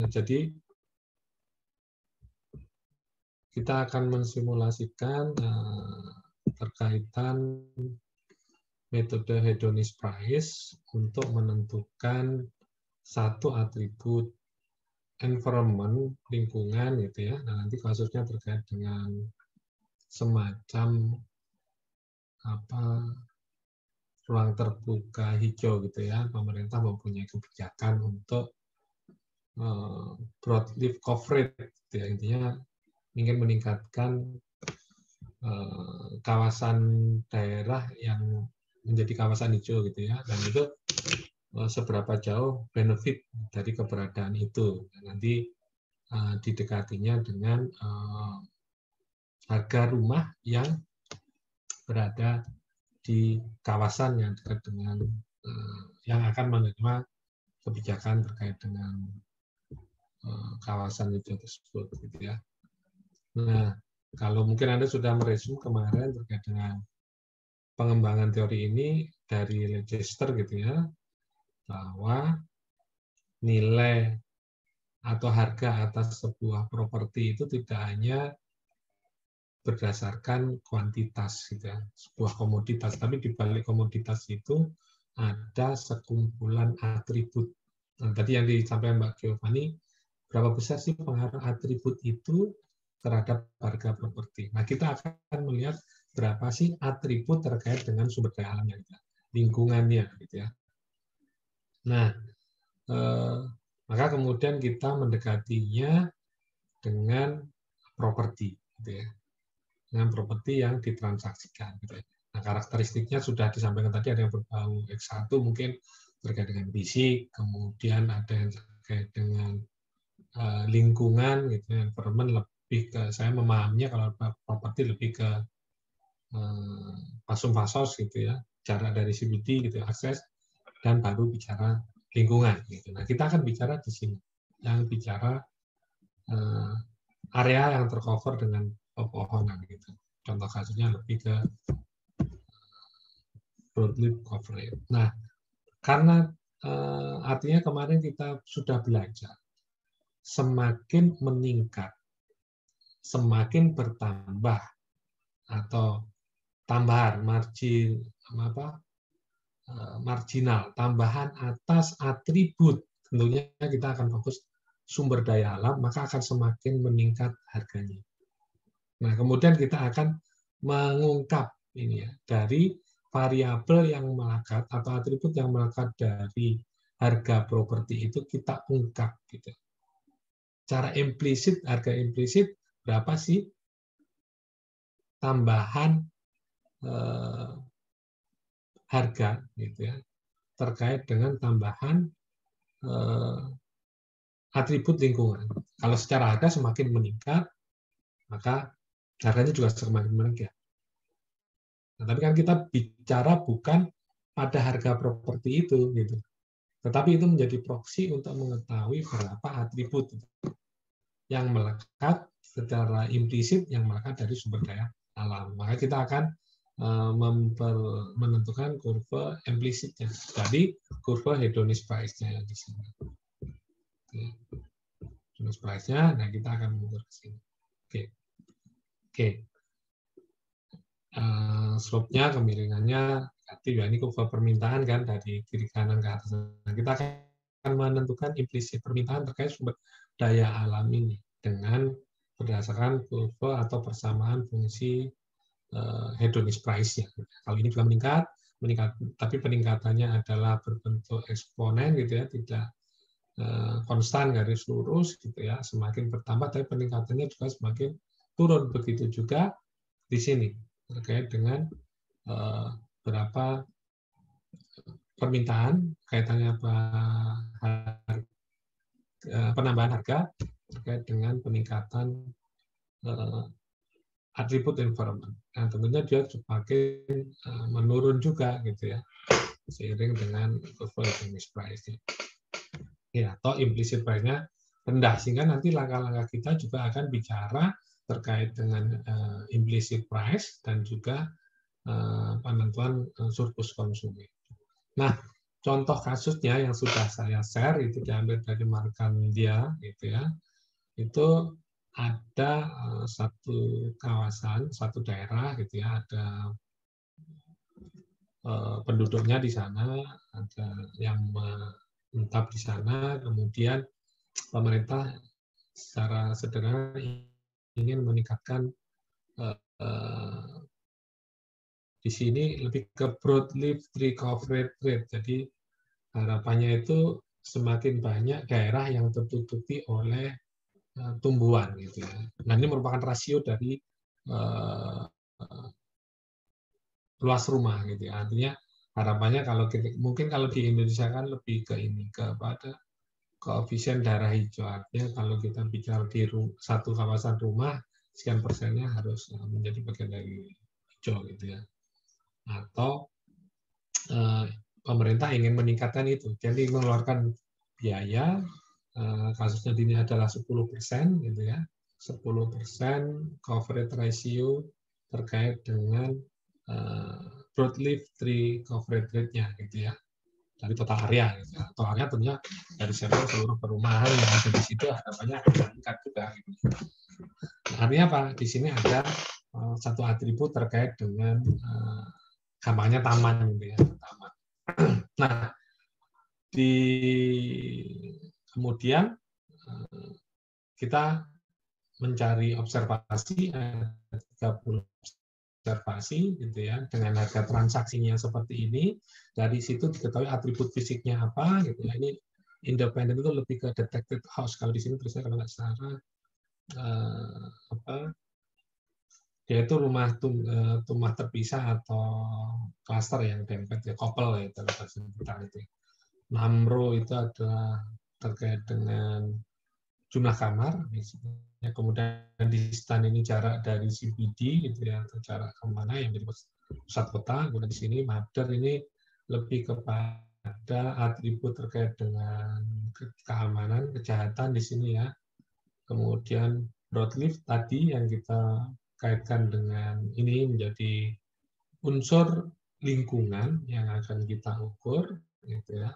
Jadi kita akan mensimulasikan terkaitan metode hedonis price untuk menentukan satu atribut environment, lingkungan gitu ya. Nah, nanti kasusnya terkait dengan semacam ruang terbuka hijau gitu ya. Pemerintah mempunyai kebijakan untuk broadleaf coverage gitu ya. Intinya ingin meningkatkan kawasan daerah yang menjadi kawasan hijau gitu ya. Dan itu seberapa jauh benefit dari keberadaan itu. Nanti didekatinya dengan harga rumah yang berada di kawasan yang dekat dengan yang akan menerima kebijakan terkait dengan kawasan itu tersebut, gitu ya. Nah, kalau mungkin Anda sudah meresume kemarin terkait dengan pengembangan teori ini dari Leicester, gitu ya, bahwa nilai atau harga atas sebuah properti itu tidak hanya berdasarkan kuantitas, gitu ya, sebuah komoditas, tapi di balik komoditas itu ada sekumpulan atribut. Nah, tadi yang disampaikan Mbak Giovanni, berapa besar sih pengaruh atribut itu terhadap harga properti. Nah, kita akan melihat berapa sih atribut terkait dengan sumber daya alamnya, lingkungannya, gitu ya. Nah, maka kemudian kita mendekatinya dengan properti, gitu ya, dengan properti yang ditransaksikan. Gitu ya. Nah, karakteristiknya sudah disampaikan tadi, ada yang berbau X1 mungkin terkait dengan fisik, kemudian ada yang terkait dengan lingkungan, gitu, environment lebih ke, saya memahaminya kalau properti lebih ke fasos gitu ya, jarak dari CBD gitu, akses, dan baru bicara lingkungan. Gitu. Nah, kita akan bicara di sini, yang bicara area yang tercover dengan pepohonan gitu. Contoh kasusnya lebih ke broadleaf coverage. Nah, karena artinya kemarin kita sudah belajar, semakin meningkat, semakin bertambah atau tambahan marginal, tambahan atas atribut, tentunya kita akan fokus sumber daya alam, maka akan semakin meningkat harganya. Nah, kemudian kita akan mengungkap ini ya, dari variabel yang melekat atau atribut yang melekat dari harga properti itu kita ungkap gitu. Cara implisit, harga implisit berapa sih tambahan harga gitu ya, terkait dengan tambahan atribut lingkungan. Kalau secara harga semakin meningkat, maka harganya juga semakin meningkat. Nah, tapi kan kita bicara bukan pada harga properti itu, gitu. Tetapi itu menjadi proksi untuk mengetahui berapa atribut yang melekat secara implisit yang melekat dari sumber daya alam. Maka kita akan menentukan kurva implisitnya. Jadi kurva hedonis price-nya di sini. Hedonis price-nya, nah kita akan mundur ke sini. Oke. Slope-nya, kemiringannya negatif ya. Ini kurva permintaan kan dari kiri kanan ke atas. Nah, kita akan menentukan implisit permintaan terkait sumber daya alam ini dengan berdasarkan kurva atau persamaan fungsi hedonis price-nya. Kalau ini juga meningkat, tapi peningkatannya adalah berbentuk eksponen gitu ya, tidak konstan garis lurus gitu ya, semakin bertambah tapi peningkatannya juga semakin turun. Begitu juga di sini terkait dengan berapa permintaan kaitannya penambahan harga terkait dengan peningkatan atribut environment. Nah, tentunya dia semakin menurun juga gitu ya, seiring dengan performance price. Ya, atau implicit price-nya rendah, sehingga nanti langkah-langkah kita juga akan bicara terkait dengan implicit price dan juga penentuan surplus konsumsi. Nah, contoh kasusnya yang sudah saya share itu diambil dari Markandia, gitu ya. Itu ada satu kawasan, satu daerah, gitu ya, ada penduduknya di sana, ada yang menetap di sana, kemudian pemerintah secara sederhana ingin meningkatkan di sini lebih ke broadleaf tree coverage rate. Jadi harapannya itu semakin banyak daerah yang tertutupi oleh tumbuhan, gitu ya. Nah, ini merupakan rasio dari luas rumah, gitu ya. Artinya harapannya kalau kita, mungkin kalau di Indonesia kan lebih ke ini, kepada koefisien daerah hijau. Artinya kalau kita bicara di satu kawasan rumah, sekian persennya harus menjadi bagian dari hijau, gitu ya. Atau pemerintah ingin meningkatkan itu, jadi mengeluarkan biaya, kasusnya ini adalah 10%, gitu ya, 10% coverage ratio terkait dengan broadleaf tree coverage rate-nya, gitu ya, dari total area, gitu ya. Total area tentunya dari sampel seluruh perumahan yang ada di situ harapannya meningkat juga, gitu. Artinya apa? Di sini ada satu atribut terkait dengan gampangnya taman, gitu ya, taman. Nah, kemudian kita mencari observasi, ada 30 observasi, gitu ya, dengan harga transaksinya seperti ini. Dari situ diketahui atribut fisiknya apa, gitu ya. Ini independen itu lebih ke detected house. Kalau di sini tulisnya kalau nggak salah yaitu rumah terpisah atau klaster yang dempet ya, couple ya, bahasa kita itu. Namro itu adalah terkait dengan jumlah kamar, misalnya. Kemudian distan ini jarak dari CBD, gitu ya, atau jarak kemana yang dari pusat kota. Kemudian di sini Mother ini lebih kepada atribut terkait dengan keamanan, kejahatan di sini ya. Kemudian broadleaf tadi yang kita kaitkan dengan ini menjadi unsur lingkungan yang akan kita ukur, gitu ya.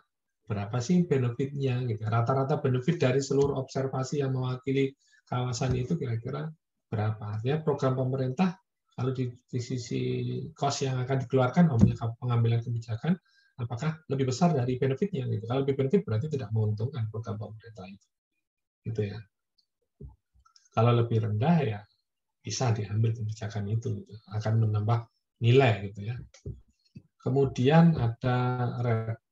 Berapa sih benefitnya, gitu. Rata-rata benefit dari seluruh observasi yang mewakili kawasan itu kira-kira berapa. Artinya program pemerintah kalau di sisi cost yang akan dikeluarkan pengambilan kebijakan, apakah lebih besar dari benefitnya, gitu. Kalau lebih benefit berarti tidak menguntungkan program pemerintah itu, gitu ya. Kalau lebih rendah ya bisa diambil kebijakan itu, gitu. Akan menambah nilai, gitu ya. Kemudian ada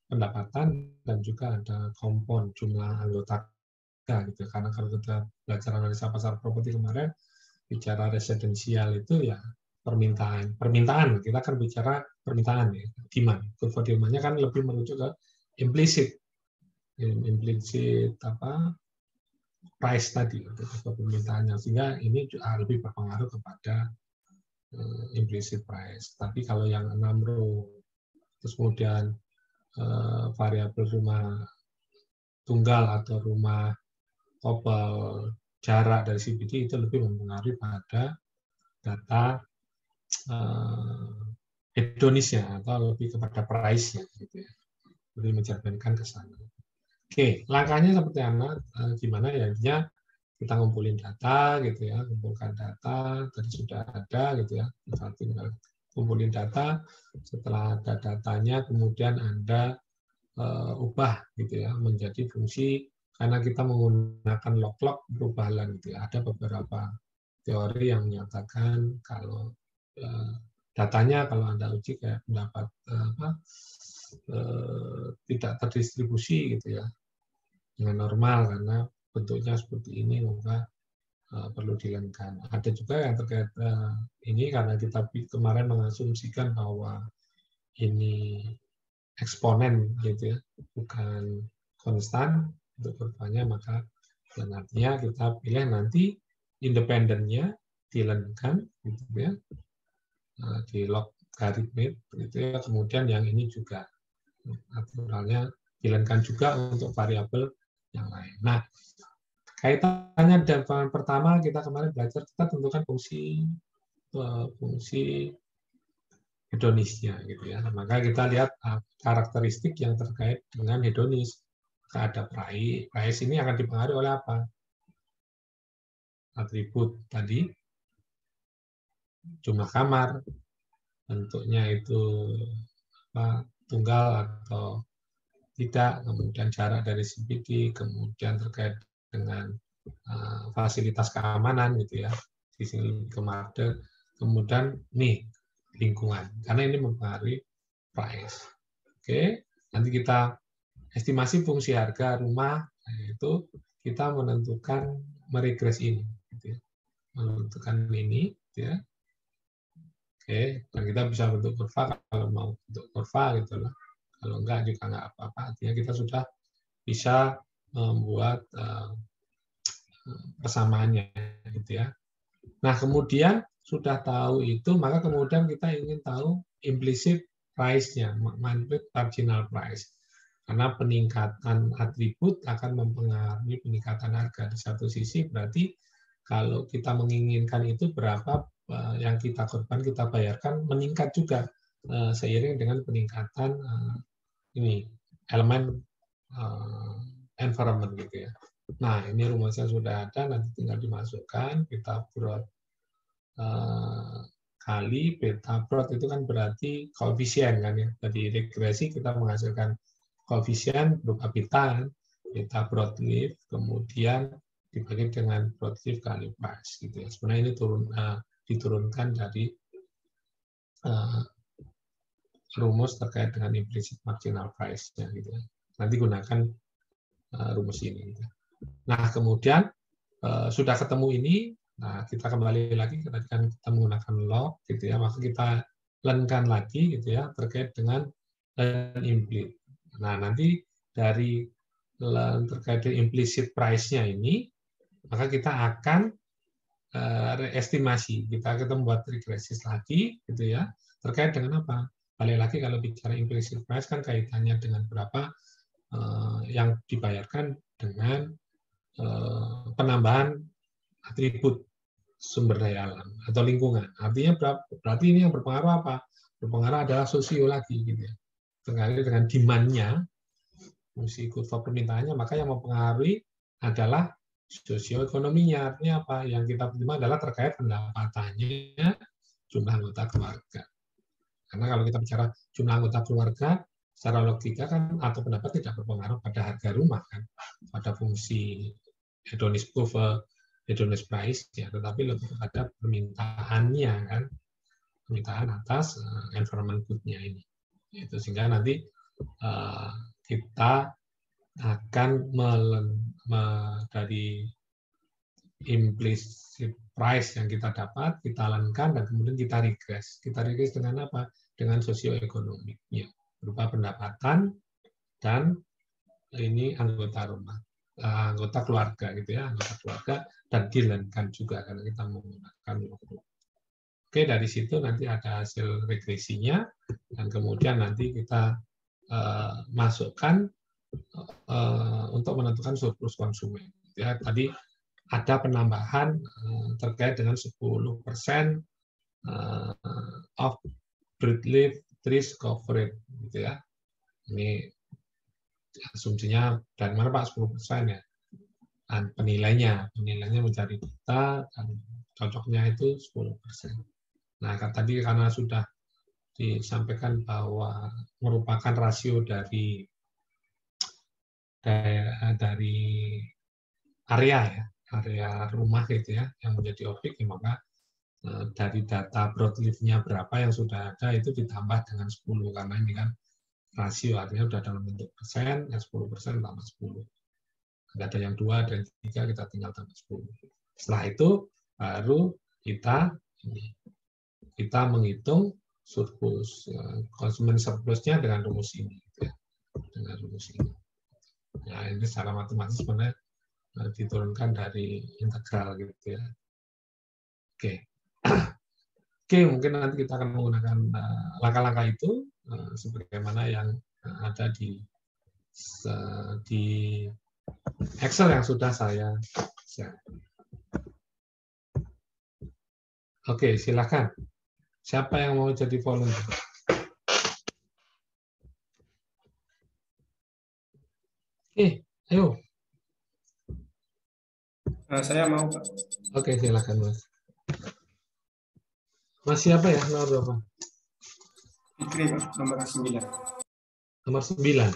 pendapatan dan juga ada kompon jumlah anggota, gitu. Karena kalau kita belajar analisa pasar properti kemarin bicara residensial itu ya permintaan kita kan bicara permintaan ya, demand. Kurva demand-nya kan lebih merujuk ke implisit price tadi untuk permintaannya, sehingga ini juga lebih berpengaruh kepada implicit price. Tapi kalau yang 6 row terus kemudian variabel rumah tunggal atau rumah couple, jarak dari CBD itu lebih mempengaruhi pada data hedonisnya atau lebih kepada price-nya, gitu ya. Lebih mencerminkan ke sana. Oke, langkahnya seperti apa? Gimana ya? Intinya kita ngumpulin data, gitu ya, kumpulkan data, tadi sudah ada, gitu ya, kita tinggal kumpulin data, setelah ada datanya, kemudian Anda ubah, gitu ya, menjadi fungsi, karena kita menggunakan log-log perubahan, gitu ya. Ada beberapa teori yang menyatakan kalau datanya kalau Anda uji kayak mendapat tidak terdistribusi, gitu ya, dengan normal, karena bentuknya seperti ini, maka perlu dilengkan. Ada juga yang terkait ini karena kita kemarin mengasumsikan bahwa ini eksponen, gitu ya, bukan konstan untuk kurvanya, maka dan artinya kita pilih nanti independennya dilengkan, gitu ya, di logaritmik, gitu ya. Kemudian yang ini juga naturalnya dilengkan juga untuk variabel yang lain. Nah, kaitannya dengan pertama kita kemarin belajar, kita tentukan fungsi hedonisnya gitu ya. Maka kita lihat karakteristik yang terkait dengan hedonis. Ada price ini akan dipengaruhi oleh apa? Atribut tadi, jumlah kamar, bentuknya itu tunggal atau tidak, kemudian jarak dari CBD, kemudian terkait dengan fasilitas keamanan gitu ya, di sini ke market, kemudian nih lingkungan, karena ini mempengaruhi price. Oke, nanti kita estimasi fungsi harga rumah, itu kita menentukan meregres ini, gitu ya. Menentukan ini, gitu ya. Oke, dan kita bisa bentuk kurva kalau mau bentuk kurva gitu lah. Kalau enggak juga enggak apa-apa. Artinya kita sudah bisa membuat persamaannya, gitu ya. Nah, kemudian sudah tahu itu, maka kemudian kita ingin tahu implicit price-nya, marginal price. Karena peningkatan atribut akan mempengaruhi peningkatan harga. Di satu sisi berarti kalau kita menginginkan itu berapa yang kita korban, kita bayarkan meningkat juga seiring dengan peningkatan ini elemen environment gitu ya. Nah, ini rumusnya sudah ada, nanti tinggal dimasukkan, kita buat kali beta plot itu kan berarti koefisien kan ya. Jadi regresi kita menghasilkan koefisien berupa beta broadleaf, kemudian dibagi dengan broadleaf kali price gitu ya. Sebenarnya ini diturunkan dari rumus terkait dengan implicit marginal price-nya gitu ya. Nanti gunakan rumus ini. Gitu. Nah, kemudian sudah ketemu ini, nah kita kembali lagi kan kita menggunakan log gitu ya, maka kita learn-kan lagi gitu ya terkait dengan learn implicit. Nah, nanti dari terkait dengan implicit price-nya ini, maka kita akan estimasi, kita membuat regresis lagi gitu ya, terkait dengan apa? Balik lagi kalau bicara implicit price kan kaitannya dengan berapa yang dibayarkan dengan penambahan atribut sumber daya alam atau lingkungan. Artinya berarti ini yang berpengaruh apa? Berpengaruh adalah sosio lagi gitu ya. Terkait dengan demand-nya, fungsi kurva permintaannya, maka yang mempengaruhi adalah sosioekonominya. Artinya apa? Yang kita terima adalah terkait pendapatannya jumlah anggota keluarga. Karena kalau kita bicara jumlah anggota keluarga, secara logika kan atau pendapat tidak berpengaruh pada harga rumah kan, pada fungsi hedonist curve, hedonist price ya, tetapi lebih pada permintaannya kan, permintaan atas environment good-nya ini. Itu sehingga nanti kita akan dari implicit price yang kita dapat, kita lakukan dan kemudian kita regress. Kita regress dengan apa? Dengan sosioekonomiknya, berupa pendapatan dan ini anggota rumah, anggota keluarga gitu ya, anggota keluarga dan dilankan juga karena kita menggunakan logo. Oke, dari situ nanti ada hasil regresinya dan kemudian nanti kita masukkan untuk menentukan surplus konsumen. Ya, tadi ada penambahan terkait dengan 10% of broadleaf trees coverage, gitu ya. Ini asumsinya dari mana Pak 10% ya? Dan penilainya mencari data dan cocoknya itu 10%. Nah, tadi karena sudah disampaikan bahwa merupakan rasio dari area ya, area rumah gitu ya, yang menjadi objek, maka dari data broadleaf-nya berapa yang sudah ada itu ditambah dengan 10 karena ini kan rasio artinya sudah dalam bentuk persen, ya 10% tambah 10. Nggak ada yang 2 dan 3, kita tinggal tambah 10. Setelah itu baru kita menghitung surplus konsumen surplusnya dengan rumus ini, gitu ya. Dengan rumus ini. Nah, ini secara matematis sebenarnya diturunkan dari integral gitu ya. Oke. Oke, mungkin nanti kita akan menggunakan langkah-langkah itu sebagaimana yang ada di Excel yang sudah saya share. Oke, silakan. Siapa yang mau jadi volunteer? Ayo. Saya mau, Pak. Oke, silakan Mas. Mas siapa ya? Nomor berapa? Fikri, Pak, nomor 9. Nomor 9.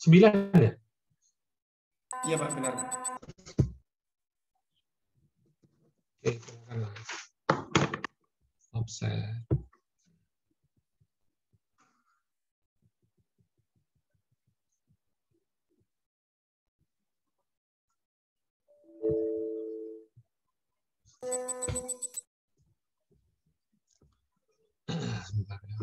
9 ya? Iya, Pak, benar. Oke, silakan Mas. Offset. Sebentar ya.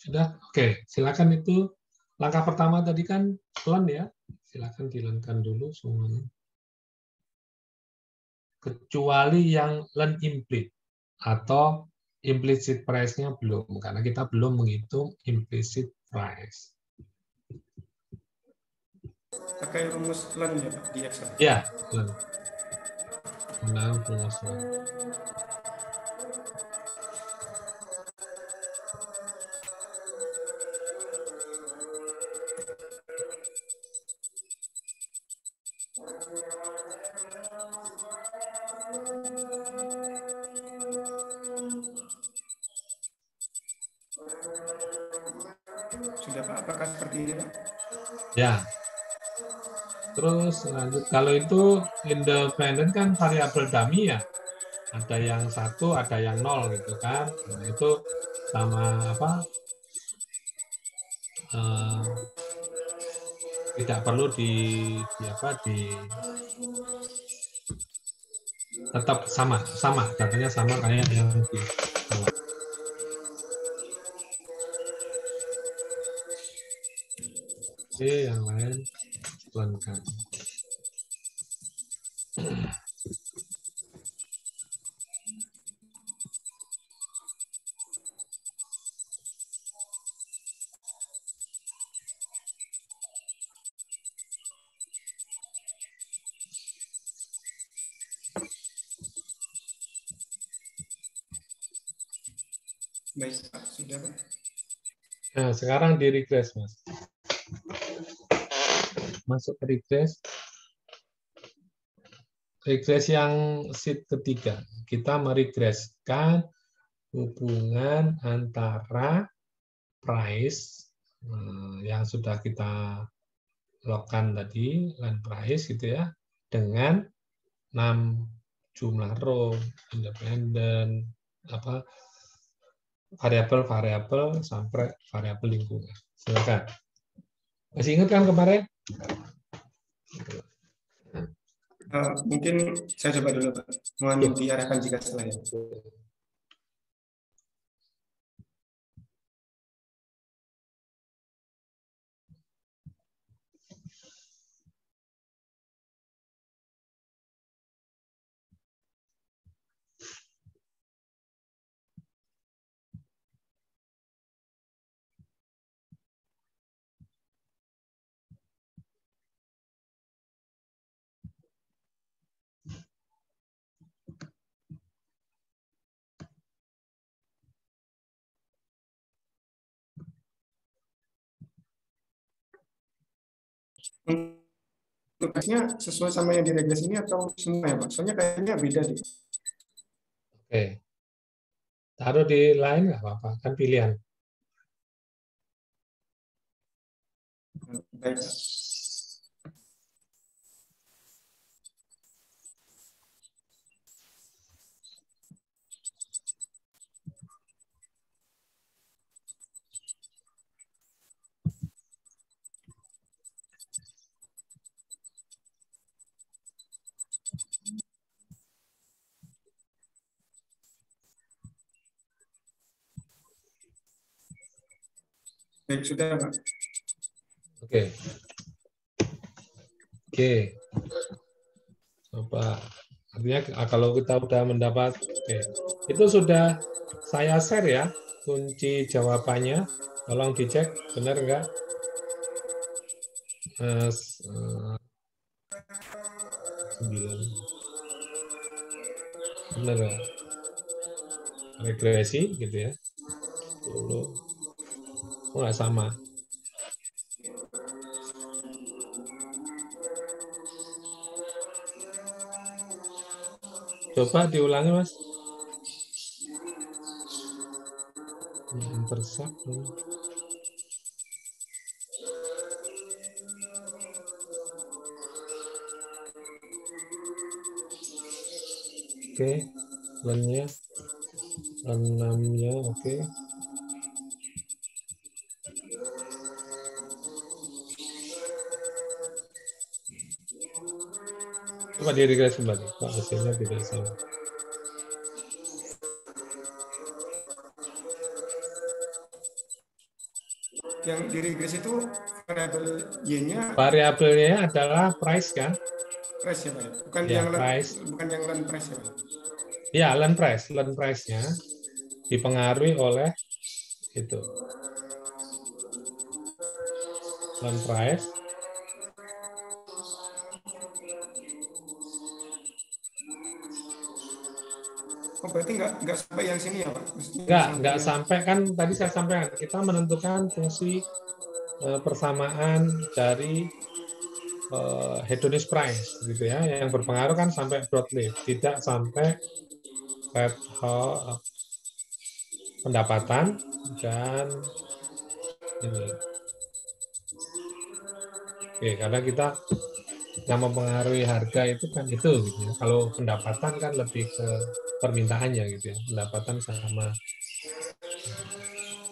Sudah? Oke, silakan itu. Langkah pertama tadi kan learn ya. Silakan dilankan dulu semuanya. Kecuali yang learn implicit atau implicit price-nya belum, karena kita belum menghitung implicit price. Pakai rumus LAN ya, Pak, di Excel. Ya, learn. Nah, rumus learn. Sudah, Pak, apakah seperti ini, Pak? Ya, terus lanjut. Kalau itu independent kan variabel dummy ya. Ada yang 1, ada yang 0 gitu kan. Nah, itu sama apa? Tidak perlu di apa tetap sama datanya sama kayak yang di bawah. Oke, yang lain pelankan. Baik, Pak, sudah, Pak. Nah, sekarang di regress, Mas. Masuk ke regress. Regress yang sheet ketiga. Kita meregreskan hubungan antara price yang sudah kita logkan tadi, line price gitu ya, dengan 6 jumlah row, independen, apa variabel-variabel sampai variabel lingkungan. Silakan. Masih ingat kan kemarin? Mungkin saya coba dulu, Pak. Mohon Ya. diarahkan jika salah ya. Tugasnya sesuai sama yang di regres ini atau semua ya, Pak? Soalnya kayaknya beda deh. Oke. Taruh di line nggak apa-apa, kan pilihan. Baik, Pak. Baik, sudah, Pak. Oke. Oke. Coba. Artinya kalau kita sudah mendapat, oke. Itu sudah saya share ya, kunci jawabannya. Tolong dicek, benar enggak? 9. Benar enggak? Regresi gitu ya. 10. Oh, enggak sama. Coba diulangi, Mas. Intersect. Oke, lennya 6-nya, oke. Coba diregresi kembali, Pak, hasilnya tidak sama. Yang di regresi itu variabel Y-nya Variabelnya adalah price kan? price ya, Pak? Bukan Ya, yang price. bukan yang land price ya, Pak? Ya, land price-nya dipengaruhi oleh itu. Land price. Oh, berarti nggak sampai yang sini ya, Pak? Maksudnya Nggak sampai, kan tadi saya sampaikan, kita menentukan fungsi persamaan dari hedonic price gitu ya, yang berpengaruh kan sampai broadleaf, tidak sampai pendapatan dan ini. Oke, karena kita yang mempengaruhi harga itu kan itu gitu ya. Kalau pendapatan kan lebih ke permintaannya gitu ya, pendapatan sama.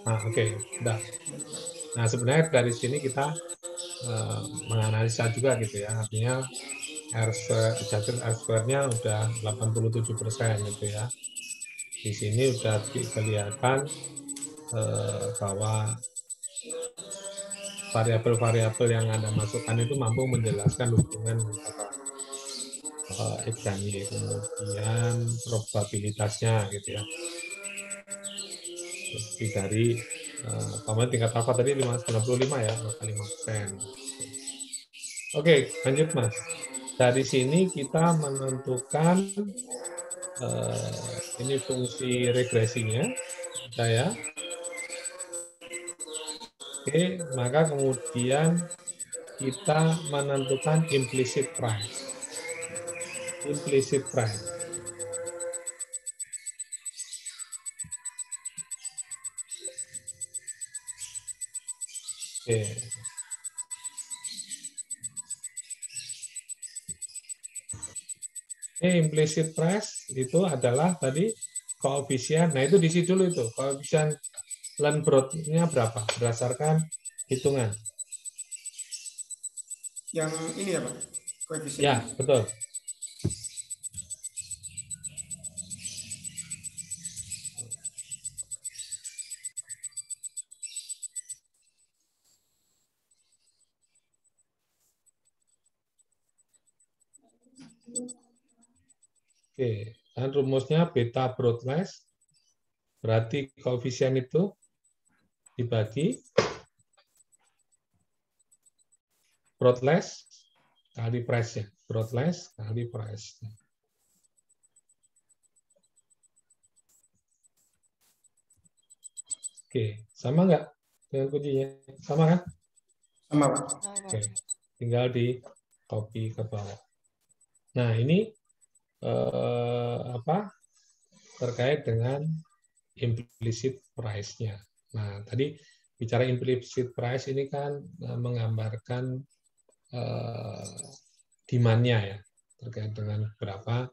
Nah, oke, udah. Nah, sebenarnya dari sini kita menganalisa juga gitu ya, artinya adjusted R-square-nya udah 87% gitu ya. Di sini udah kelihatan bahwa variabel-variabel yang Anda masukkan itu mampu menjelaskan hubungan antara X dan Y, kemudian probabilitasnya gitu ya. Lebih dari tingkat alfa tadi 95 ya, 5%. Oke, lanjut Mas. Dari sini kita menentukan ini fungsi regresinya, ya. Oke, maka kemudian kita menentukan implicit price. Implicit price. Oke. Implicit price itu adalah tadi koefisien. Nah, itu diisi dulu itu. Koefisien land growth-nya berapa? Berdasarkan hitungan. Yang ini ya, Pak? Koefisien. Ya, betul. Oke, dan rumusnya beta broadcast, berarti koefisien itu dibagi broadcast kali price ya, broadcast kali price. Oke, sama nggak dengan kuncinya? Sama kan? Sama, Pak. Oke, tinggal di copy ke bawah. Nah, ini terkait dengan implicit price-nya. Nah, tadi bicara implicit price ini kan menggambarkan demand-nya ya, terkait dengan berapa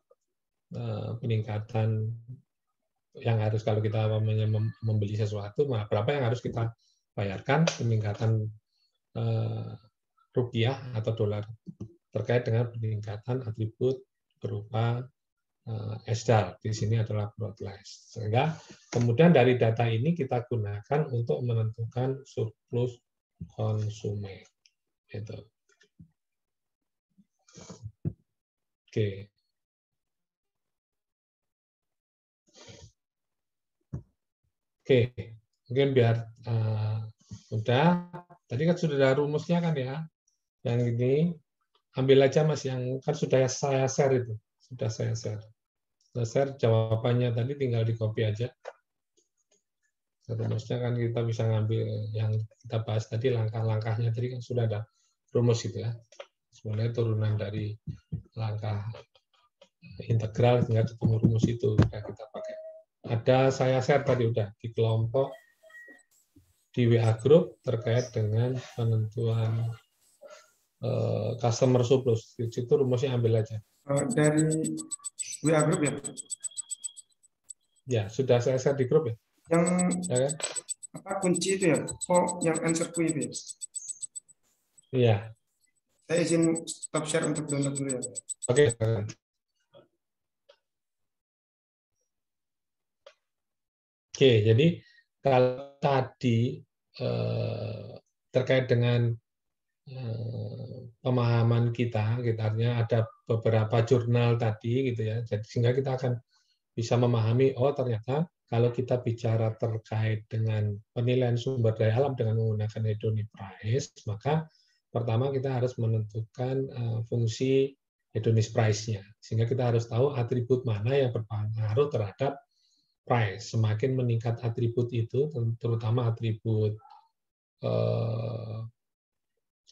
peningkatan yang harus kalau kita membeli sesuatu, berapa yang harus kita bayarkan peningkatan rupiah atau dolar terkait dengan peningkatan atribut berupa SDAL. Di sini adalah broadcast. Sehingga kemudian dari data ini kita gunakan untuk menentukan surplus konsumen. Gitu. Oke. Oke, mungkin biar udah. Tadi kan sudah ada rumusnya kan ya. Yang ini ambil aja Mas, yang kan sudah saya share itu. Sudah saya share. Saya share jawabannya tadi, tinggal di copy aja. Rumusnya kan kita bisa ngambil yang kita bahas tadi, langkah-langkahnya tadi kan sudah ada rumus gitu ya. Sebenarnya turunan dari langkah integral sehingga ketemu rumus itu udah kita pakai. Ada saya share tadi udah di kelompok di WA group terkait dengan penentuan customer surplus. Di situ rumusnya ambil aja. Dari WA group ya? Ya, sudah saya share di grup ya. Yang Ya, kan? apa kunci itu ya? Oh, yang answer key itu ya? Iya. Saya izin stop share untuk download dulu ya. Oke. Oke, jadi kalau tadi terkait dengan pemahaman kita, artinya ada beberapa jurnal tadi gitu ya. Jadi sehingga kita akan bisa memahami, oh ternyata kalau kita bicara terkait dengan penilaian sumber daya alam dengan menggunakan hedonic price, maka pertama kita harus menentukan fungsi hedonic price-nya. Sehingga kita harus tahu atribut mana yang berpengaruh terhadap price. Semakin meningkat atribut itu, terutama atribut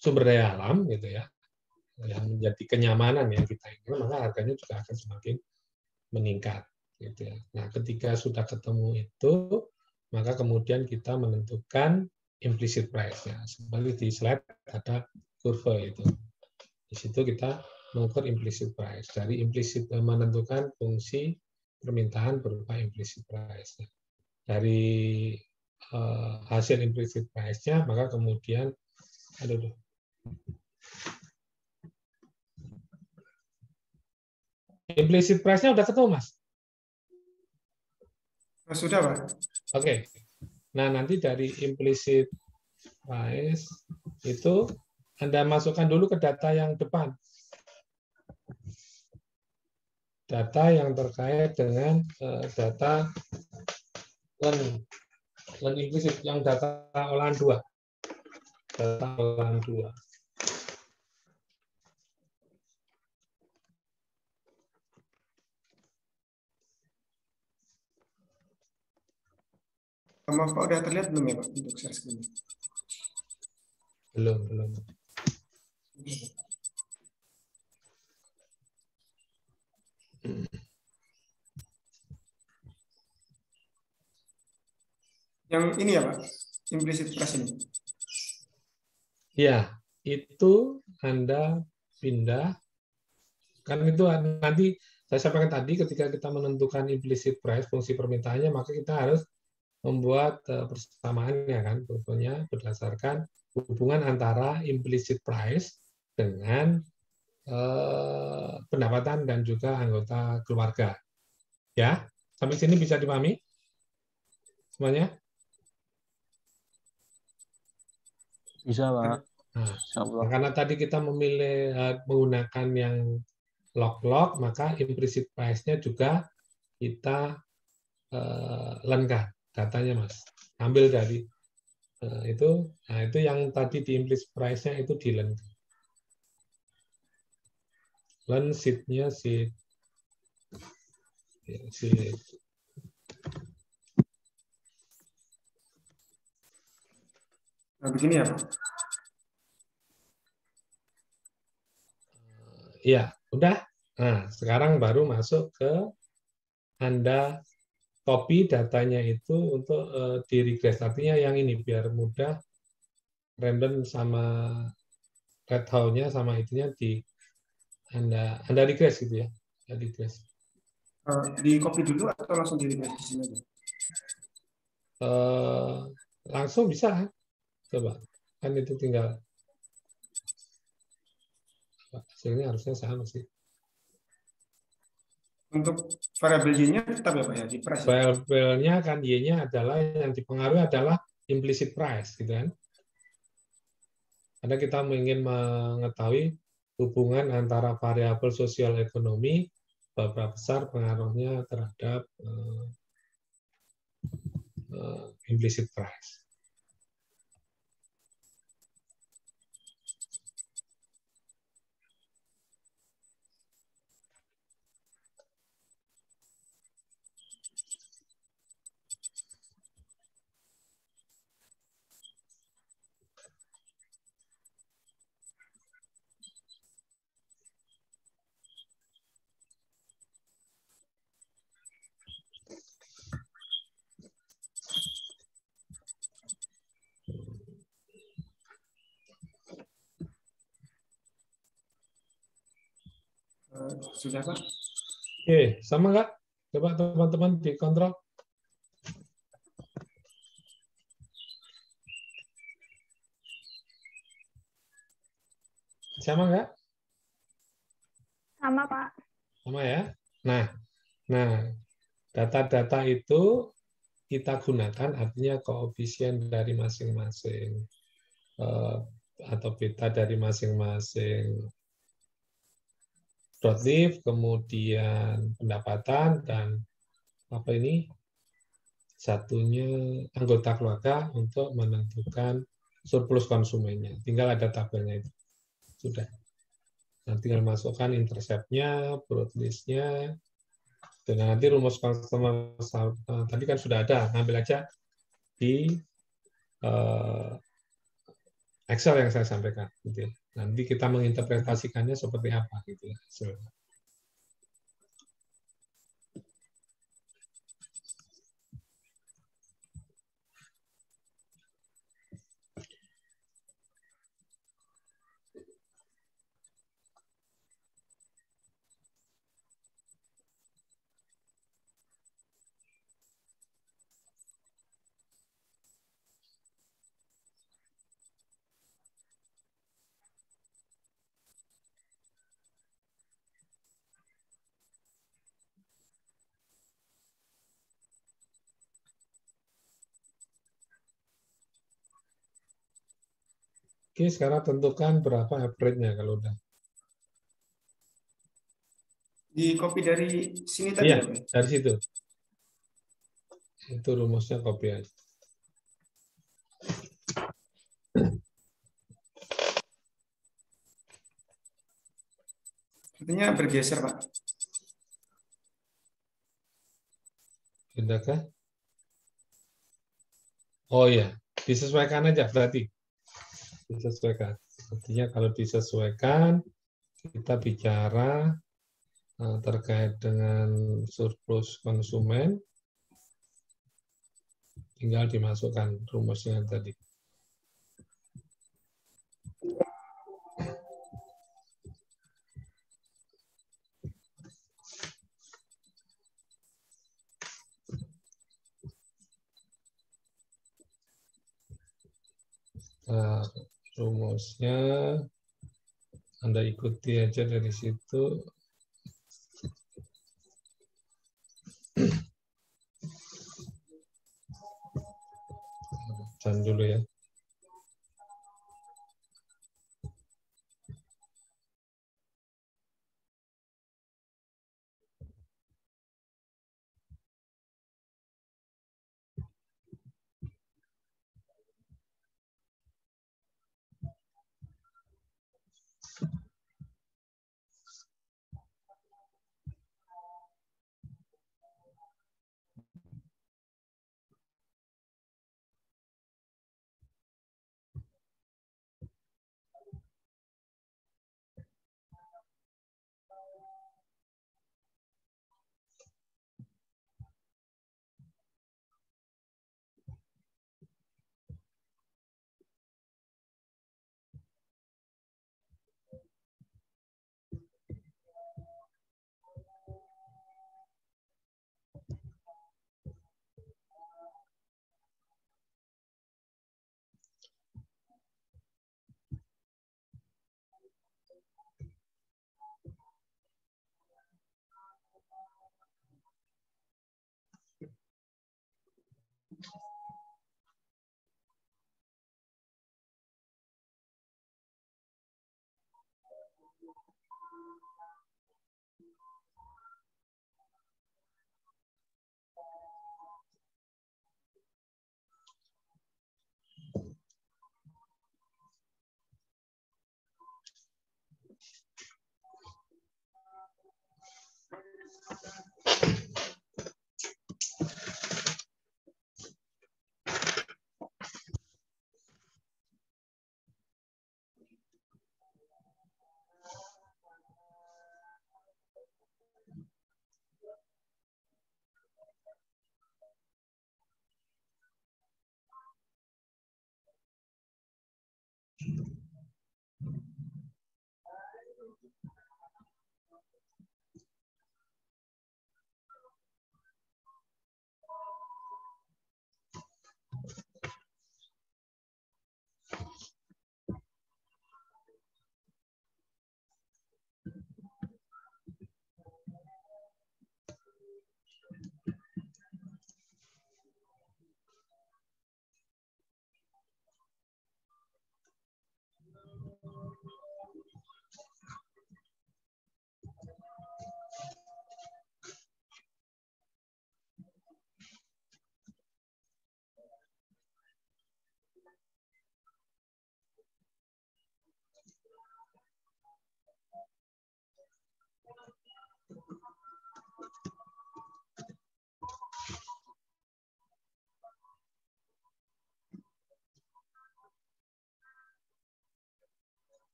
sumber daya alam gitu ya, yang menjadi kenyamanan yang kita inginkan, maka harganya juga akan semakin meningkat gitu ya. Nah, ketika sudah ketemu itu, maka kemudian kita menentukan implicit price-nya. Seperti di slide ada kurva itu. Di situ kita mengukur implicit price. Dari implicit menentukan fungsi permintaan berupa implicit price. Dari hasil implicit price-nya, maka kemudian implicit price-nya udah ketemu, Mas? Sudah, Pak. Oke. Nah, nanti dari implicit price itu Anda masukkan dulu ke data yang depan. Data yang terkait dengan data LEN implicit, yang data olahan 2. Data olahan 2. Maaf Pak, udah terlihat belum ya Pak untuk share screen? Belum. Yang ini ya Pak, implicit price ini. Ya, itu Anda pindah. Kan itu nanti saya sampaikan tadi, ketika kita menentukan implicit price, fungsi permintaannya, maka kita harus membuat persamaannya kan, contohnya berdasarkan hubungan antara implicit price dengan pendapatan dan juga anggota keluarga. Ya, sampai sini bisa dipahami semuanya? Bisa, Pak. Nah, karena tadi kita memilih menggunakan yang log-log, maka implicit price-nya juga kita lengkap datanya, Mas. Ambil dari itu, nah itu yang tadi di implicit price-nya itu di len. Len sheet-nya sheet. Nah, begini ya Pak. Iya, udah. Nah, sekarang baru masuk ke Anda copy datanya itu untuk di regress. Artinya yang ini biar mudah, random sama red hole-nya sama itunya di Anda regress gitu ya. Regress. Di copy dulu atau langsung di regress di sini aja? Langsung bisa kan? Coba. Kan itu tinggal hasilnya harusnya sama sih. Untuk variabel Y-nya tetap ya Pak ya, di price ya? Variabelnya kan Y-nya adalah yang dipengaruhi adalah implicit price, gitu kan? Karena kita ingin mengetahui hubungan antara variabel sosial ekonomi, berapa besar pengaruhnya terhadap implicit price. Sudah Pak? Oke, sama nggak? Coba teman-teman dikontrol. Sama nggak? Sama, Pak. Sama ya. Nah, data-data itu kita gunakan artinya koefisien dari masing-masing atau beta dari masing-masing broadleaf, kemudian pendapatan dan apa ini satunya anggota keluarga untuk menentukan surplus konsumennya. Tinggal ada tabelnya itu. Sudah. Nah, tinggal masukkan intercept-nya, broadleaf-nya, dengan nanti rumus customer tadi kan sudah ada, ambil aja di Excel yang saya sampaikan. Gitu ya. Nanti kita menginterpretasikannya seperti apa. Gitu ya. Oke, sekarang tentukan berapa average-nya kalau udah. Di copy dari sini tadi Iya, ya Pak? dari situ. Itu rumusnya copy aja. Artinya bergeser Pak. Sudahkah? Oh iya, disesuaikan aja berarti. Disesuaikan. Artinya kalau disesuaikan, kita bicara terkait dengan surplus konsumen, tinggal dimasukkan rumusnya tadi. Nah, rumusnya Anda ikuti aja dari situ. Dan dulu ya.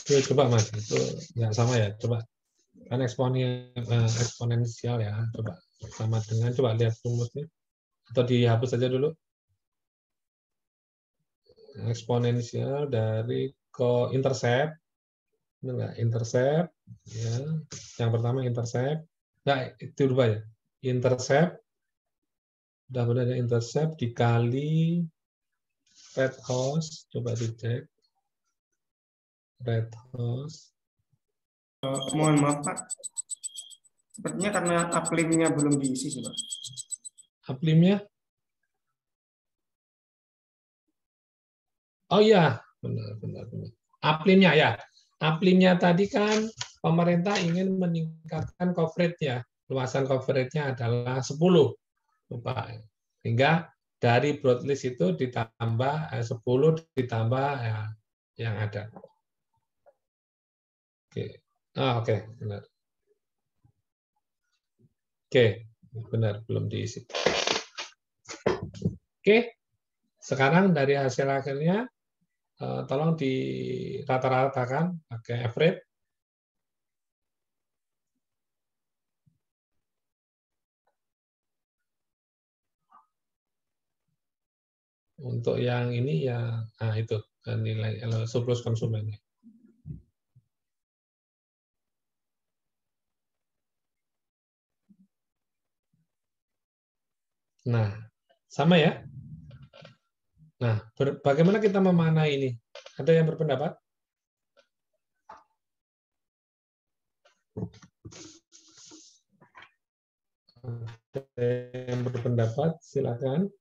Oke, coba Mas, itu nggak sama ya, coba kan eksponensial ya, coba sama dengan, coba lihat rumusnya, atau dihapus saja dulu. Eksponensial dari intercept, enggak, intercept, ya. Yang pertama intercept, enggak, itu berubah ya, intercept, udah benar intercept dikali red house, coba dicek, red house. Mohon maaf Pak, sepertinya karena uplimnya belum diisi sih Pak. Uplimnya? Oh iya, benar. Uplimnya ya, uplimnya tadi kan pemerintah ingin meningkatkan coverage-nya, luasan coverage-nya adalah 10, Pak. Sehingga dari broadlist itu ditambah 10 ditambah ya, yang ada. Oke, oke, benar. Oke, benar, belum diisi. Oke, sekarang dari hasil akhirnya tolong dirata-ratakan pakai average. Untuk yang ini ya, nah itu nilai surplus konsumennya. Nah, sama ya. Nah, bagaimana kita memaknai ini? Ada yang berpendapat? Ada yang berpendapat, silakan.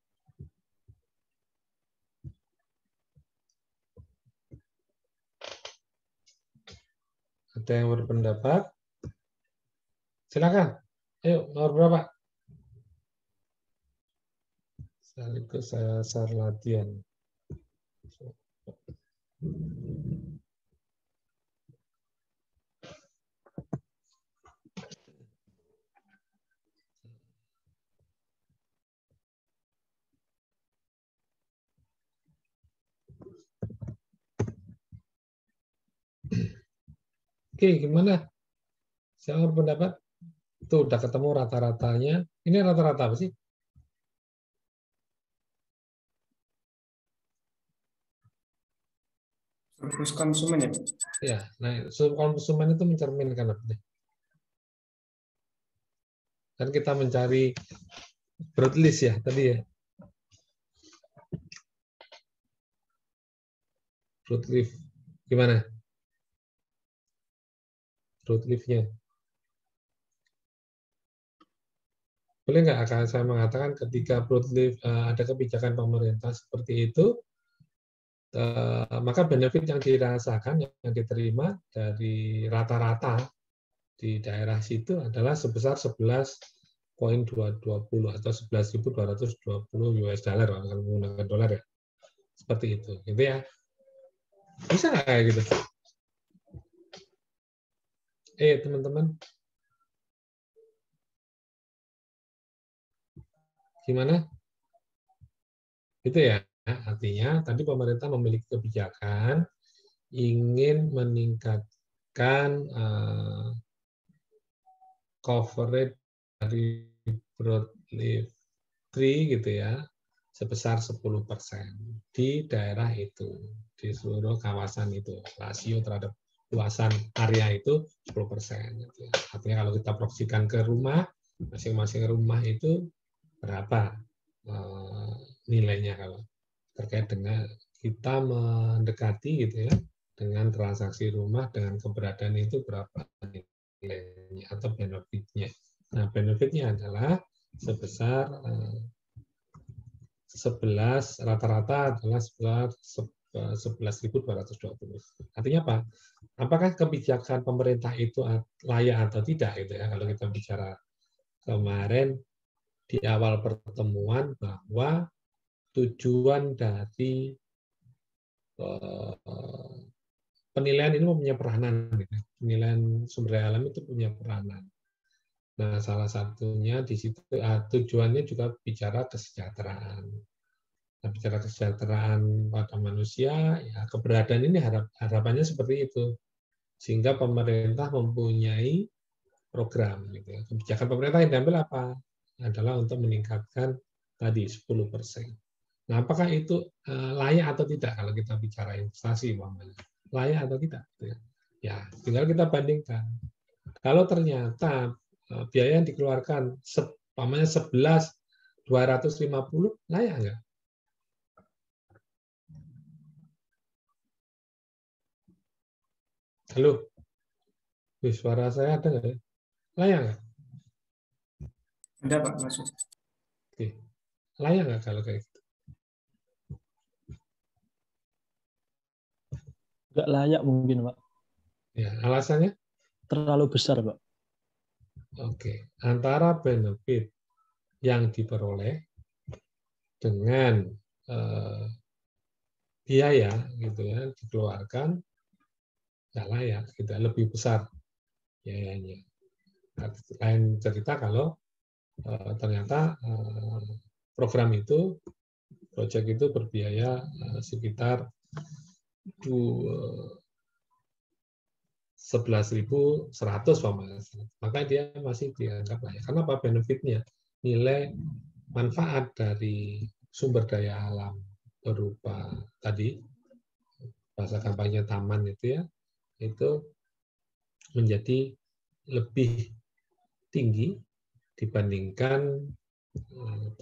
Ada yang berpendapat? Silakan. Ayo, nomor berapa? Sekaligus saya latihan. Oke, gimana? Saya berpendapat? Tuh, udah ketemu rata-ratanya. Ini rata-rata apa sih? Surplus konsumen ya? Ya, nah, konsumen itu mencerminkan apa nih? Kan kita mencari broadlist ya tadi ya. Broadleaf. Gimana? Broadleaf-nya. Boleh nggak akan saya mengatakan ketika broadleaf ada kebijakan pemerintah seperti itu, maka benefit yang dirasakan, yang diterima dari rata-rata di daerah situ adalah sebesar 11,220 atau 11.220 US dollar kalau menggunakan dolar ya. Seperti itu, gitu ya. Bisa nggak kayak gitu? Teman-teman. Gimana? Gitu ya. Artinya tadi pemerintah memiliki kebijakan ingin meningkatkan coverage dari broadleaf tree gitu ya sebesar 10% di daerah itu, di seluruh kawasan itu. Rasio terhadap luasan area itu 10%. Gitu ya. Artinya kalau kita proyeksikan ke rumah, masing-masing rumah itu berapa nilainya kalau terkait dengan kita mendekati gitu ya dengan transaksi rumah dengan keberadaan itu berapa nilainya atau benefitnya. Nah, benefitnya adalah sebesar 11 rata-rata adalah sebesar 11.220. Artinya apa? Apakah kebijakan pemerintah itu layak atau tidak gitu ya? Kalau kita bicara kemarin di awal pertemuan bahwa tujuan dari penilaian ini punya peranan, gitu. Penilaian sumber daya alam itu punya peranan. Nah, salah satunya di situ tujuannya juga bicara kesejahteraan. Nah, bicara kesejahteraan pada manusia, ya keberadaan ini harapannya seperti itu, sehingga pemerintah mempunyai program. Gitu ya. Kebijakan pemerintah yang diambil apa? Adalah untuk meningkatkan tadi 10%. Nah, apakah itu layak atau tidak kalau kita bicara investasi, umpamanya? Layak atau tidak? Ya, tinggal kita bandingkan. Kalau ternyata biaya yang dikeluarkan umpamanya 11.250, layak nggak? Halo? Suara saya ada nggak ya? Layak nggak? Ada Pak, masuk. Oke. Layak nggak kalau kayak gitu? Nggak layak mungkin, Pak. Ya, alasannya? Terlalu besar, Pak. Oke. Antara benefit yang diperoleh dengan biaya gitu ya dikeluarkan, ya layak, gitu, lebih besar biayanya. Lain cerita kalau ternyata program itu, proyek itu berbiaya sekitar 11.100 maka dia masih dianggap layak. Karena apa? Benefitnya, nilai manfaat dari sumber daya alam berupa tadi bahasa kampanye taman itu ya, itu menjadi lebih tinggi dibandingkan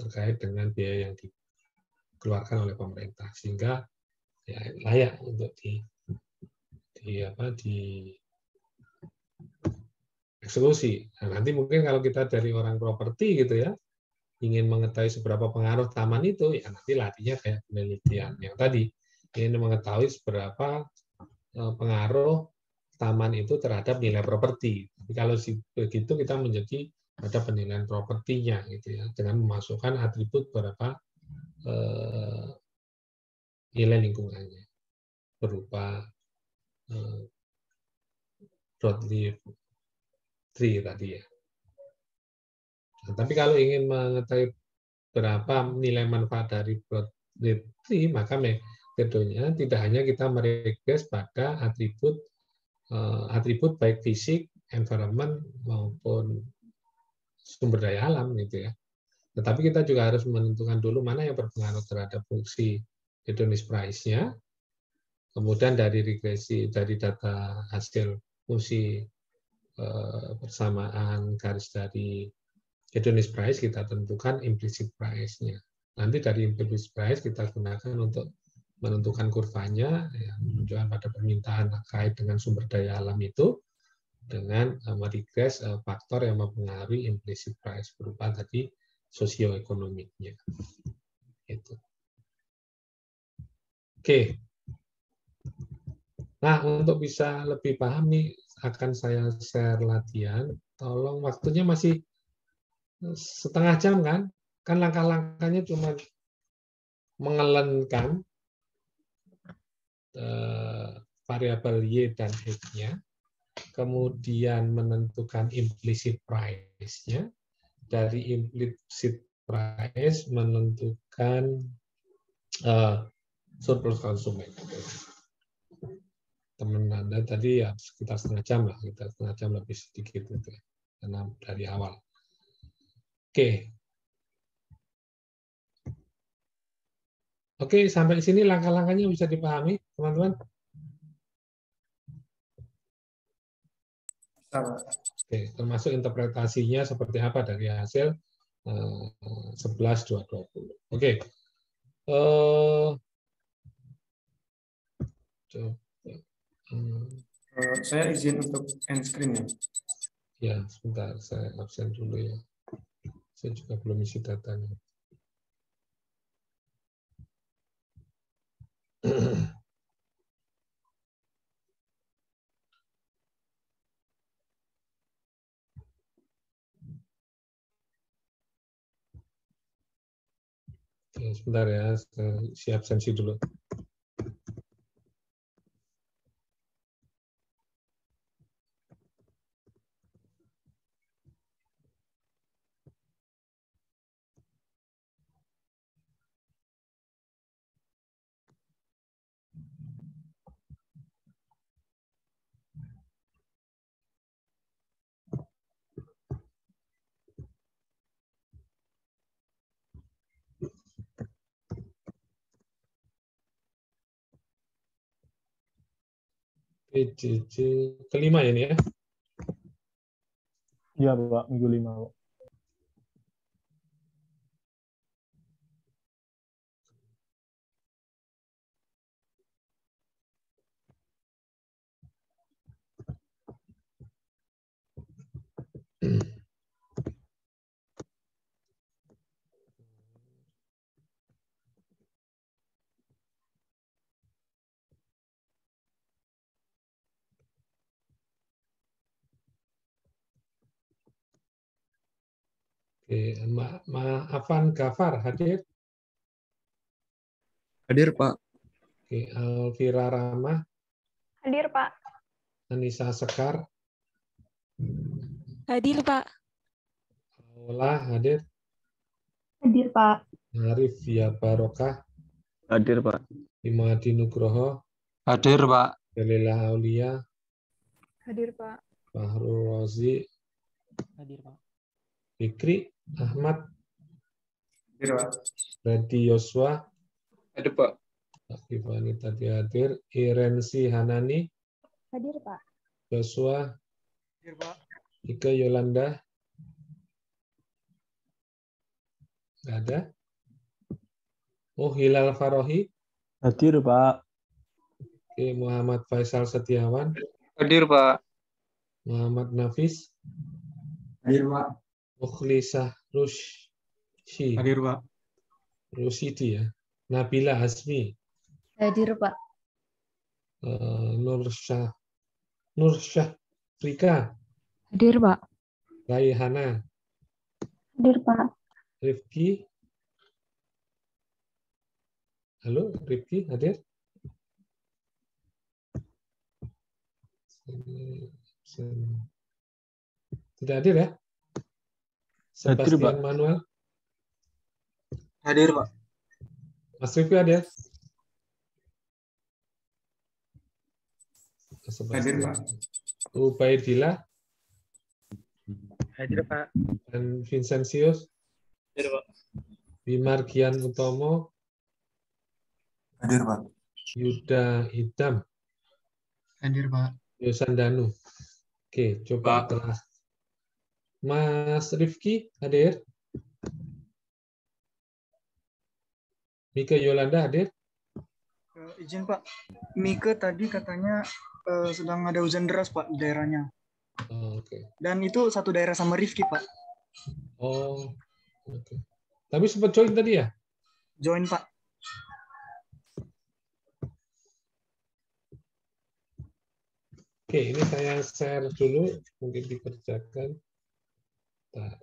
terkait dengan biaya yang dikeluarkan oleh pemerintah, sehingga ya, layak untuk eksekusi. Nah, nanti mungkin kalau kita dari orang properti gitu ya, ingin mengetahui seberapa pengaruh taman itu, ya nanti latihnya kayak penelitian yang tadi, ingin mengetahui seberapa pengaruh taman itu terhadap nilai properti. Tapi kalau begitu kita menjadi ada penilaian propertinya gitu ya, dengan memasukkan atribut beberapa nilai lingkungannya berupa broadleaf tree tadi ya. Nah, tapi kalau ingin mengetahui berapa nilai manfaat dari broadleaf tree, maka metodenya tidak hanya kita meregress pada atribut baik fisik, environment maupun sumber daya alam gitu ya. Tetapi kita juga harus menentukan dulu mana yang berpengaruh terhadap fungsi hedonic price-nya. Kemudian dari regresi dari data hasil fungsi persamaan garis dari hedonic price kita tentukan implicit price-nya. Nanti dari implicit price kita gunakan untuk menentukan kurvanya, ya, menunjukkan pada permintaan terkait dengan sumber daya alam itu. dengan meregres faktor yang mempengaruhi implicit price berupa tadi sosioekonomiknya. Gitu. Oke. Nah, untuk bisa lebih paham nih, akan saya share latihan. Tolong, waktunya masih setengah jam kan? Kan langkah-langkahnya cuma mengelenkan variabel Y dan X-nya, kemudian menentukan implicit price-nya, dari implicit price menentukan surplus konsumen. Teman Anda tadi ya sekitar setengah jam lah, kita setengah jam lebih sedikit itu ya, karena dari awal. Oke. Oke, sampai sini langkah-langkahnya bisa dipahami, teman-teman? Oke, termasuk interpretasinya seperti apa dari hasil 11.220. Oke. Coba. Saya izin untuk end screen ya. Ya, sebentar, saya absen dulu ya. Saya juga belum isi datanya. Oke, sebentar ya, saya isi absensi dulu. PJJ kelima ya ini ya? Iya, Pak. Minggu 5, Pak. Oke, Afan Gafar hadir? Hadir, Pak. Oke, Alvira Rahma, Hadir, Pak. Anissa Sekar, Hadir, Pak. Paula hadir, Hadir, Pak. Arif Via Barokah, Hadir, Pak. Imadi Nugroho, Hadir, Pak. Jalila Aulia, Hadir, Pak. Fahrul Rozi, Hadir, Pak. Fikri, Ahmad, Hadir, Pak. Redi Yosua, Hadir, Pak. Akifani tadi hadir, Irensi Hanani, Hadir, Pak. Joshua, Hadir, Pak. Ika Yolanda, nggak ada. Oh, Hilal Farohi, Hadir, Pak. Oke, Muhammad Faisal Setiawan, Hadir, Pak. Muhammad Nafis, Hadir, Pak. Mukhlisah Rushi, Hadir, Pak. Rusidi ya, Nabila Azmi, Hadir, Pak. Nur Syafrika, Hadir, Pak. Raihana, Hadir, Pak. Rifki. Halo, Rifki hadir? Tidak hadir ya? Sebastian Pak. Manuel, Hadir, Pak. Mas Rifki hadir? Hadir, Pak. Ubaidillah Hadir, Pak. dan Vincentius, Hadir, Pak. Bimargian Utomo, Hadir, Pak. Yuda Idam, Hadir, Pak. Yosandanu. Oke, coba telah. Mas Rifki hadir? Mika Yolanda hadir? Izin Pak, Mika tadi katanya sedang ada hujan deras Pak di daerahnya. Oh, oke. Dan itu satu daerah sama Rifki, Pak. Oh, oke. Tapi sempat join tadi ya? Join, Pak. Oke, ini saya share dulu, mungkin dikerjakan. Nah.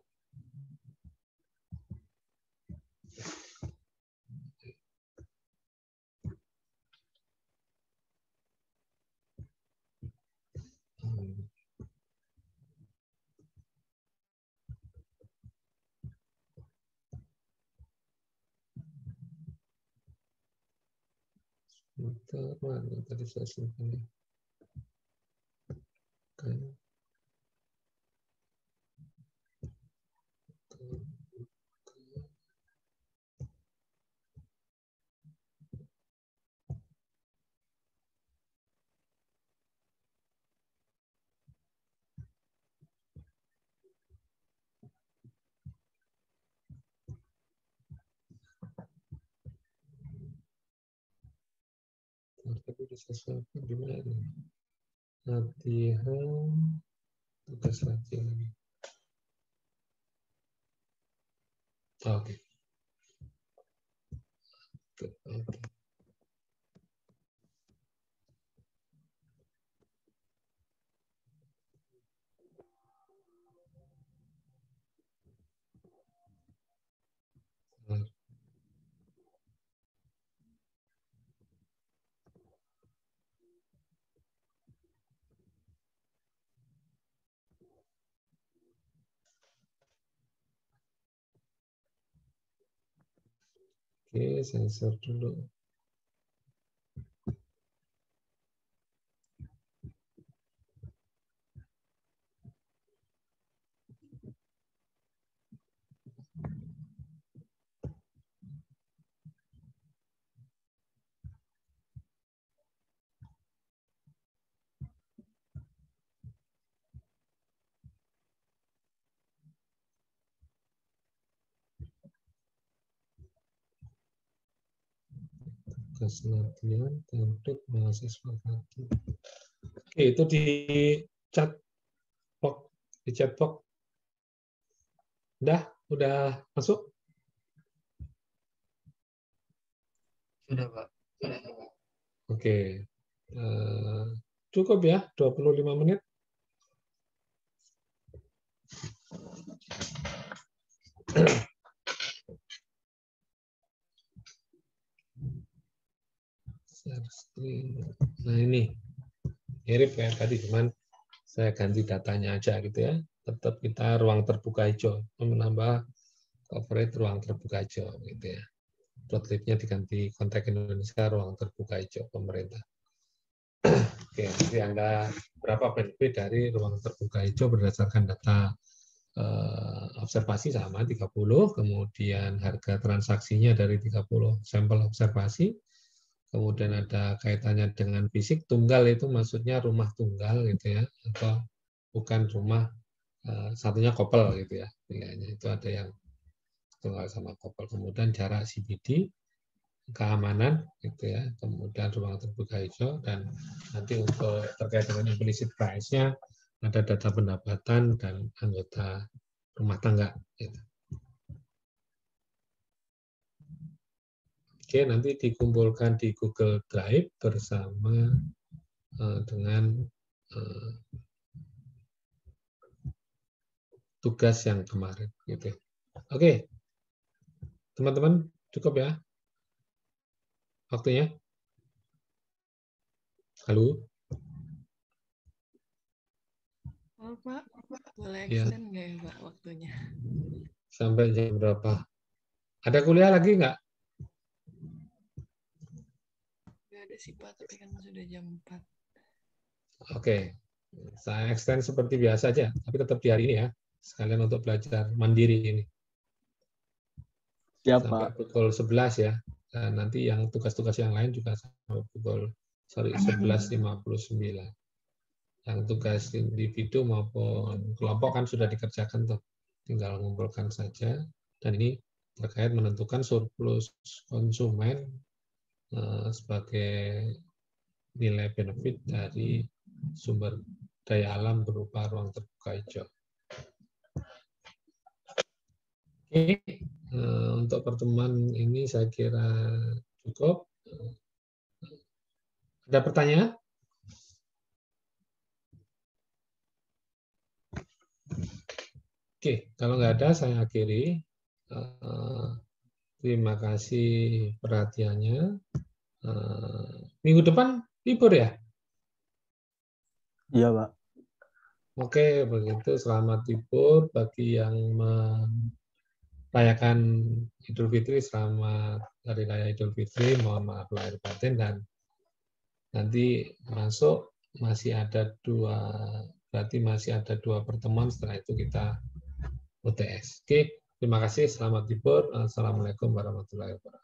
Mana tadi saya simpan? Tapi sesuatu di mana? Latihan tugas latihan. Oke. Oke. Oke, sensor dulu. Tugas latihan template mahasiswa lagi. Oke, itu di chat box, di chat box. Udah masuk? Sudah, Pak. Oke. Cukup ya, 25 menit. Nah ini mirip kayak tadi, cuman saya ganti datanya aja gitu ya. Tetap kita ruang terbuka hijau, menambah coverage ruang terbuka hijau gitu ya. Plotletnya diganti konteks Indonesia ruang terbuka hijau pemerintah. Oke, jadi Anda berapa benefit dari ruang terbuka hijau berdasarkan data observasi sama 30, kemudian harga transaksinya dari 30 sampel observasi, kemudian ada kaitannya dengan fisik. Tunggal itu maksudnya rumah tunggal gitu ya, atau bukan rumah satunya couple gitu ya, pilihannya itu ada yang tunggal sama couple. Kemudian jarak CBD, keamanan gitu ya, kemudian ruang terbuka hijau, dan nanti untuk terkait dengan implicit price-nya ada data pendapatan dan anggota rumah tangga gitu. Oke, nanti dikumpulkan di Google Drive bersama dengan tugas yang kemarin gitu. Oke. Teman-teman, cukup ya waktunya? Halo? Oh, Pak, boleh Ya. extend nggak ya, Pak, waktunya? Sampai jam berapa? Ada kuliah lagi nggak? Nggak ada sih, Pak, tapi kan sudah jam 4. Oke. Saya extend seperti biasa aja, tapi tetap di hari ini ya. Sekalian untuk belajar mandiri ini. Siap, Sampai Pak. pukul 11 ya. Dan nanti yang tugas-tugas yang lain juga sampai pukul 11.59. Yang tugas individu maupun kelompok kan sudah dikerjakan tuh. Tinggal mengumpulkan saja. Dan ini terkait menentukan surplus konsumen sebagai nilai benefit dari sumber daya alam berupa ruang terbuka hijau. Oke, untuk pertemuan ini saya kira cukup. Ada pertanyaan? Oke, kalau nggak ada saya akhiri. Terima kasih perhatiannya. Minggu depan libur ya? Iya, Pak. Oke, begitu. Selamat libur bagi yang merayakan Idul Fitri. Selamat Hari Raya Idul Fitri. Mohon maaf lahir batin, dan nanti masuk berarti masih ada 2 pertemuan. Setelah itu kita UTS. Oke, terima kasih. Selamat libur. Assalamualaikum warahmatullahi wabarakatuh.